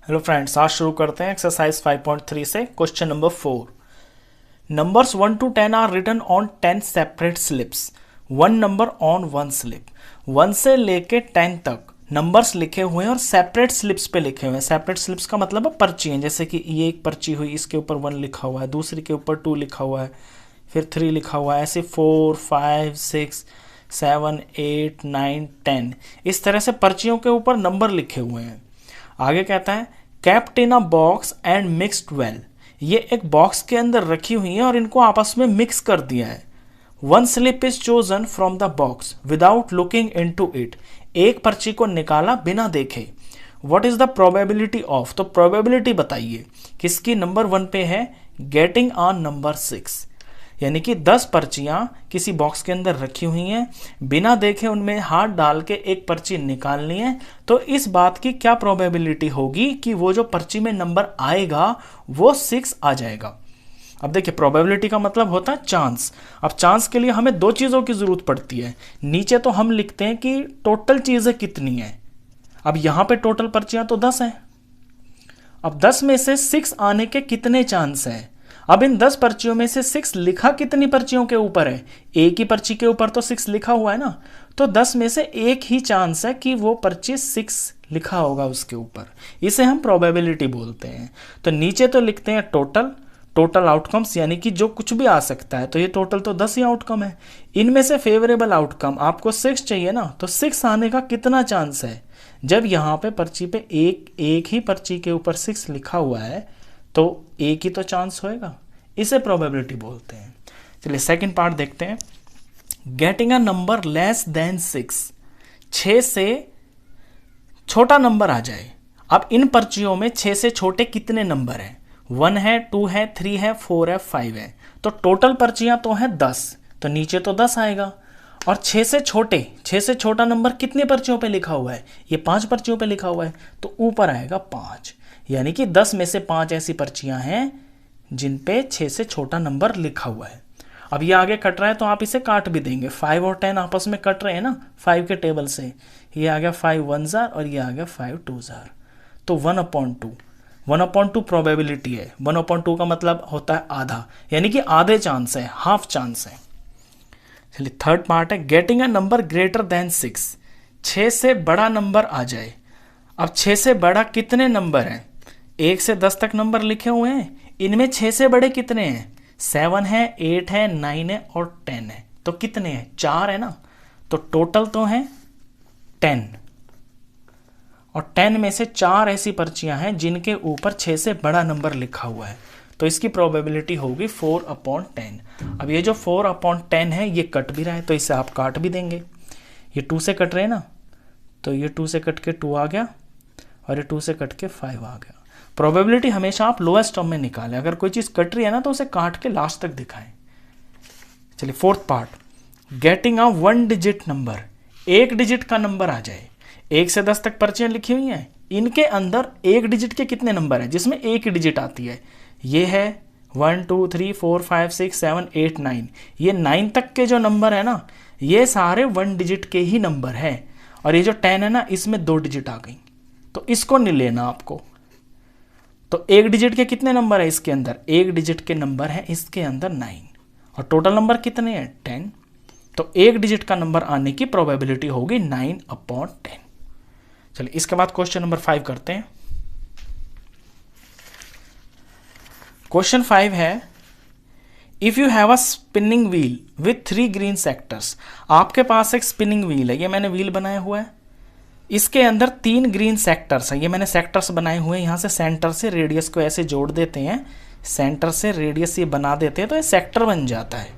Hello friends, आज शुरू करते हैं एक्सरसाइज 5.3 से question number 4। Numbers 1 to 10 are written on 10 separate slips, one number on one slip. 1 से लेके 10 तक नंबर्स लिखे हुए हैं और सेपरेट स्लिप्स पे लिखे हुए हैं। सेपरेट स्लिप्स का मतलब है पर्ची है, जैसे कि ये एक पर्ची हुई, इसके ऊपर 1 लिखा हुआ है, दूसरी के ऊपर 2 लिखा हुआ है, फिर 3 लिखा हुआ है, ऐसे 4, 5, 6, 7, 8, 9, 10 इस तरह से पर्चियों के ऊपर नंबर लिखे हुए हैं। आगे कहता है kept in a box and mixed well. ये एक बॉक्स के अंदर रखी हुई है और इनको आपस में मिक्स कर दिया है। 1 slip is chosen from the box without looking into it. एक पर्ची को निकाला बिना देखे। What is the probability of, तो प्रोबेबिलिटी बताइए किसकी। नंबर 1 पे है गेटिंग ऑन नंबर 6, यानी कि 10 पर्चियां किसी बॉक्स के अंदर रखी हुई हैं, बिना देखे उनमें हाथ डाल के एक पर्ची निकालनी है। तो इस बात की क्या प्रोबेबिलिटी होगी कि वो जो पर्ची में नंबर आएगा वो 6 आ जाएगा। अब देखिए, प्रोबेबिलिटी का मतलब होता है चांस। अब चांस के लिए हमें 2 चीज़ों की ज़रूरत पड़ती है। नीचे तो हम लिखते हैं कि टोटल चीज़ें कितनी हैं। अब यहाँ पे टोटल पर्चियां तो 10 हैं। अब 10 में से 6 आने के कितने चांस हैं। अब इन 10 पर्चियों में से 6 लिखा कितनी पर्चियों के ऊपर है। एक ही पर्ची के ऊपर तो 6 लिखा हुआ है ना, तो 10 में से एक ही चांस है कि वो पर्ची 6 लिखा होगा उसके ऊपर। इसे हम प्रोबेबिलिटी बोलते हैं। तो नीचे तो लिखते हैं टोटल आउटकम्स, यानी कि जो कुछ भी आ सकता है। तो ये टोटल तो 10 ही आउटकम है। इनमें से फेवरेबल आउटकम आपको 6 चाहिए ना, तो 6 आने का कितना चांस है। जब यहाँ पे पर्ची पे एक ही पर्ची के ऊपर 6 लिखा हुआ है तो एक ही तो चांस होएगा। इसे प्रोबेबिलिटी बोलते हैं। चलिए सेकंड पार्ट देखते हैं। Getting a number less than 6 से छोटा नंबर आ जाए। अब इन पर्चियों में 6 से छोटे कितने नंबर हैं। 1 है, 2 है, 3 है, 4 है, 5 है। तो टोटल पर्चियां तो हैं 10, तो नीचे तो 10 आएगा। और 6 से छोटा नंबर कितने पर्चियों पे लिखा हुआ है। ये 5 पर्चियों पे लिखा हुआ है, तो ऊपर आएगा 5। यानी कि 10 में से 5 ऐसी पर्चियां हैं जिन पे 6 से छोटा नंबर लिखा हुआ है। अब ये आगे कट रहा है तो आप इसे काट भी देंगे। 5 और 10 आपस में कट रहे हैं ना 5 के टेबल से। ये आ गया 5 1 और ये आ गया 5 2। तो 1/2 प्रोबेबिलिटी है। 1/2 का मतलब होता है आधा, यानी कि आधे चांस है, हाफ चांस है। चलिए थर्ड पार्ट है getting a number greater than 6 से बड़ा नंबर आ जाए। अब 6 से बड़ा कितने नंबर हैं। 1 से 10 तक नंबर लिखे हुए हैं। इनमें 6 से बड़े कितने हैं। 7 है, 8 है, 9 है और 10 है। तो कितने हैं, 4 है ना। तो टोटल तो हैं 10, और 10 में से 4 ऐसी पर्चियां हैं जिनके ऊपर 6 से बड़ा नंबर लिखा हुआ है। तो इसकी प्रोबेबिलिटी होगी 4/10। अब ये जो 4/10 है ये कट भी रहा है, तो इसे आप काट भी देंगे। ये 2 से कट रहे हैं ना, तो ये 2 से कट के 2 आ गया और ये 2 से कट के 5 आ गया। प्रोबेबिलिटी हमेशा आप लोएस्ट टर्म में निकालें। अगर कोई चीज़ कट रही है ना तो उसे काट के लास्ट तक दिखाएं। चलिए fourth part, getting a 1 digit number. 1 digit का नंबर आ जाए। 1 से 10 तक पर्चियां लिखी हुई हैं, इनके अंदर 1 डिजिट के कितने नंबर हैं जिसमें एक ही डिजिट आती है। ये है 1 2 3 4 5 6 7 8 9। ये 9 तक के जो नंबर है ना, ये सारे 1 डिजिट के ही नंबर हैं। और ये जो 10 है ना, इसमें 2 डिजिट आ गई, तो इसको नहीं लेना आपको। तो 1 डिजिट के कितने नंबर है इसके अंदर, 1 डिजिट के नंबर है इसके अंदर 9, और टोटल नंबर कितने हैं 10। तो 1 डिजिट का नंबर आने की प्रोबेबिलिटी होगी 9/10। चलिए इसके बाद क्वेश्चन नंबर 5 करते हैं। क्वेश्चन 5 है if you have a spinning wheel with 3 green sectors. आपके पास एक स्पिनिंग व्हील है, ये मैंने व्हील बनाया हुआ है, इसके अंदर 3 ग्रीन सेक्टर्स हैं। ये मैंने सेक्टर्स बनाए हुए हैं, यहाँ से सेंटर से रेडियस को ऐसे जोड़ देते हैं, सेंटर से रेडियस ये बना देते हैं तो ये सेक्टर बन जाता है।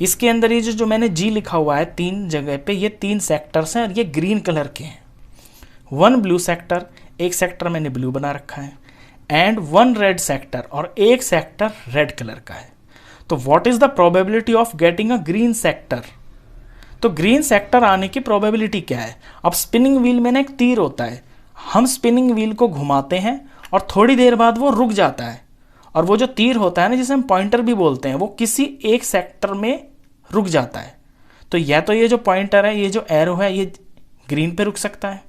इसके अंदर ये जो मैंने जी लिखा हुआ है 3 जगह पे, ये 3 सेक्टर्स हैं और ये ग्रीन कलर के हैं। 1 ब्लू सेक्टर, एक सेक्टर मैंने ब्लू बना रखा है, एंड 1 रेड सेक्टर, और एक सेक्टर रेड कलर का है। तो what is the probability of getting a green sector. तो ग्रीन सेक्टर आने की प्रोबेबिलिटी क्या है। अब स्पिनिंग व्हील में ना एक तीर होता है, हम स्पिनिंग व्हील को घुमाते हैं और थोड़ी देर बाद वो रुक जाता है, और वो जो तीर होता है ना, जिसे हम पॉइंटर भी बोलते हैं, वो किसी एक सेक्टर में रुक जाता है। तो या तो ये जो पॉइंटर है, ये जो एरो है, ये ग्रीन पे रुक सकता है,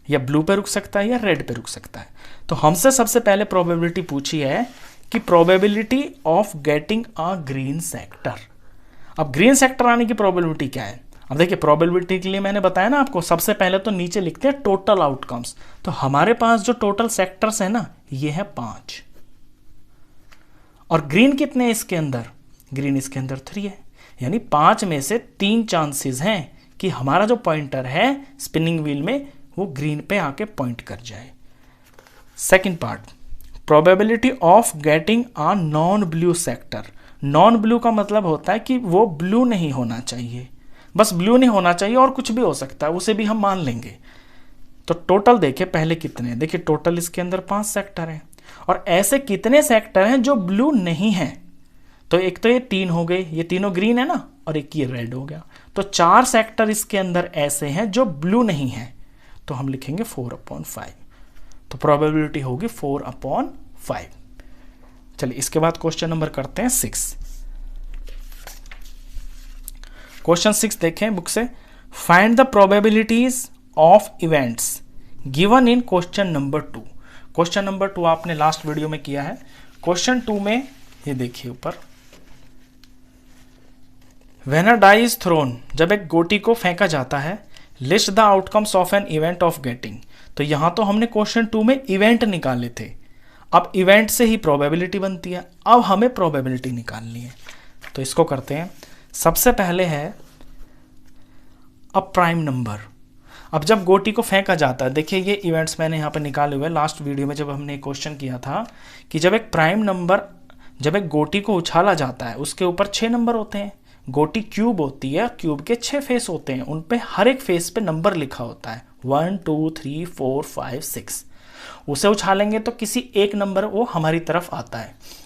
या ब्लू पे रुक सकता है या रेड पे रुक सकता है। तो हमसे सबसे पहले प्रोबेबिलिटी पूछी है कि probability of getting a green sector. अब ग्रीन सेक्टर आने की प्रोबेबिलिटी क्या है? अब देखिए प्रोबेबिलिटी के लिए मैंने बताया ना आपको, सबसे पहले तो नीचे लिखते हैं टोटल आउटकम्स। तो हमारे पास जो टोटल सेक्टर्स है ना, ये है 5, और ग्रीन कितने हैं इसके अंदर? ग्रीन इसके अंदर 3 है, यानी 5 में से 3 चांसेस हैं कि हमारा जो पॉइंटर है स्पिनिंग व्हील में वो ग्रीन पे आके पॉइंट कर जाए। Second part, probability of getting a non blue sector. Non blue का मतलब होता है कि वो ब्लू नहीं होना चाहिए, बस ब्लू नहीं होना चाहिए और कुछ भी हो सकता है, उसे भी हम मान लेंगे। तो टोटल देखिए पहले कितने हैं, देखिए टोटल इसके अंदर 5 सेक्टर हैं, और ऐसे कितने सेक्टर हैं जो ब्लू नहीं हैं? तो एक तो ये 3 हो गए, ये तीनों ग्रीन है ना, और एक ये रेड हो गया। तो 4 सेक्टर इसके अंदर ऐसे हैं जो ब्लू नहीं है, तो हम लिखेंगे 4/5। तो प्रोबेबिलिटी होगी 4/5। चलिए इसके बाद क्वेश्चन नंबर करते हैं 6। क्वेश्चन 6 देखें बुक से। Find the probabilities of events given in question number 2। Question number 2 आपने लास्ट वीडियो में किया है। क्वेश्चन 2 में ये देखिए ऊपर, when a die is thrown, जब एक गोटी को फेंका जाता है, list the outcomes of an event of getting. तो यहां तो हमने क्वेश्चन 2 में इवेंट निकाले थे, अब इवेंट से ही प्रोबेबिलिटी बनती है, अब हमें प्रोबेबिलिटी निकालनी है। तो इसको करते हैं। सबसे पहले है अब प्राइम नंबर। अब जब गोटी को फेंका जाता है, देखिए ये इवेंट्स मैंने यहाँ पर निकाले हुए लास्ट वीडियो में जब हमने क्वेश्चन किया था कि जब एक प्राइम नंबर, जब एक गोटी को उछाला जाता है उसके ऊपर 6 नंबर होते हैं। गोटी क्यूब होती है, क्यूब के 6 फेस होते हैं, उन पे हर एक फेस पे नंबर लिखा होता है 1 2 3 4 5 6। उसे उछालेंगे तो किसी एक नंबर वो हमारी तरफ आता है।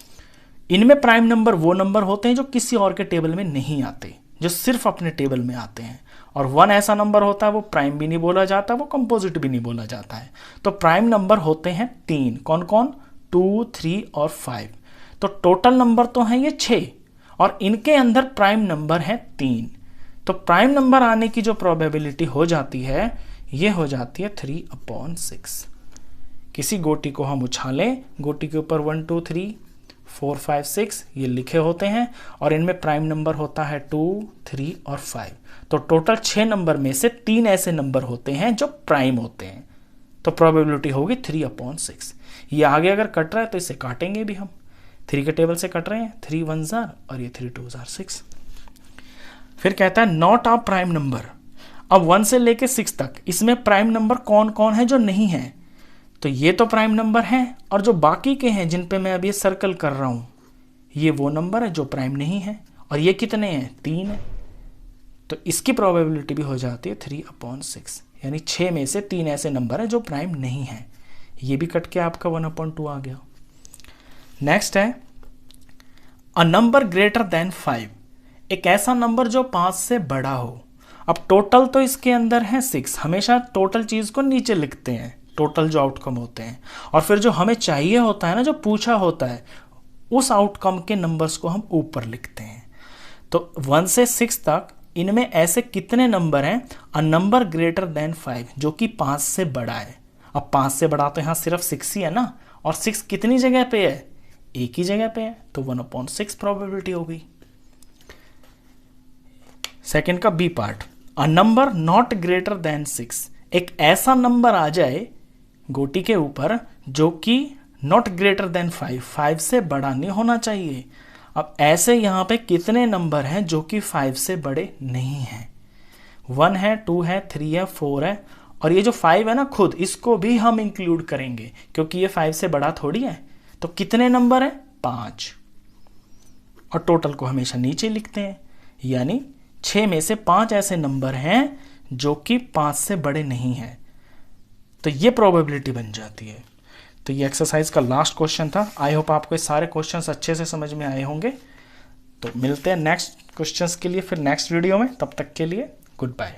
इनमें प्राइम नंबर वो नंबर होते हैं जो किसी और के टेबल में नहीं आते, जो सिर्फ अपने टेबल में आते हैं। और 1 ऐसा नंबर होता है वो प्राइम भी नहीं बोला जाता, वो कंपोजिट भी नहीं बोला जाता है। तो प्राइम नंबर होते हैं 3, कौन कौन? 2 3 और 5। तो टोटल नंबर तो हैं ये 6, और इनके अंदर प्राइम नंबर है 3। तो प्राइम नंबर आने की जो प्रोबेबिलिटी हो जाती है ये हो जाती है 3/6। किसी गोटी को हम उछालें, गोटी के ऊपर 1 2 3 4 5 6 ये लिखे होते हैं, और इनमें प्राइम नंबर होता है 2 3 और 5। तो टोटल 6 नंबर में से 3 ऐसे नंबर होते हैं जो प्राइम होते हैं। तो प्रोबेबिलिटी होगी 3/6। ये आगे अगर कट रहा है तो इसे काटेंगे भी हम, 3 के टेबल से कट रहे हैं, 3 1 जार और ये 3 2 जार 6। फिर कहता है नॉट अ प्राइम नंबर। अब 1 से लेके 6 तक इसमें प्राइम नंबर कौन कौन है जो नहीं है? तो ये तो प्राइम नंबर हैं, और जो बाकी के हैं जिन पे मैं अभी सर्कल कर रहा हूं ये वो नंबर है जो प्राइम नहीं है। और ये कितने हैं? 3 है। तो इसकी प्रोबेबिलिटी भी हो जाती है 3/6, यानी 6 में से 3 ऐसे नंबर है जो प्राइम नहीं है। ये भी कट के आपका 1/2 आ गया। नेक्स्ट है अ नंबर ग्रेटर देन 5, एक ऐसा नंबर जो 5 से बड़ा हो। अब टोटल तो इसके अंदर है 6, हमेशा टोटल चीज को नीचे लिखते हैं, टोटल जो आउटकम होते हैं, और फिर जो हमें चाहिए होता है ना, जो पूछा होता है, उस आउटकम के नंबर्स को हम ऊपर लिखते हैं। तो 1 से 6 तक इनमें ऐसे कितने नंबर हैं? अ नंबर ग्रेटर देन 5, जो कि 5 से बड़ा है। अब 5 से बड़ा तो यहाँ सिर्फ 6 ही है ना, और 6 कितनी जगह पे है? एक ही जगह पे है, तो 1/6 प्रोबेबिलिटी हो गई। सेकंड का B part, a number not greater than 6, एक ऐसा नंबर आ जाए गोटी के ऊपर जो कि नॉट ग्रेटर देन 5 से बड़ा नहीं होना चाहिए। अब ऐसे यहां पे कितने नंबर हैं जो कि 5 से बड़े नहीं हैं? 1 है, 2 है, 3 है, 4 है, और ये जो 5 है ना खुद, इसको भी हम इंक्लूड करेंगे क्योंकि ये 5 से बड़ा थोड़ी है। तो कितने नंबर हैं? 5, और टोटल को हमेशा नीचे लिखते हैं, यानी 6 में से 5 ऐसे नंबर हैं जो कि 5 से बड़े नहीं हैं। तो ये प्रोबेबिलिटी बन जाती है। तो ये एक्सरसाइज का लास्ट क्वेश्चन था। आई होप आपको ये सारे क्वेश्चंस अच्छे से समझ में आए होंगे। तो मिलते हैं नेक्स्ट क्वेश्चंस के लिए फिर नेक्स्ट वीडियो में। तब तक के लिए गुड बाय।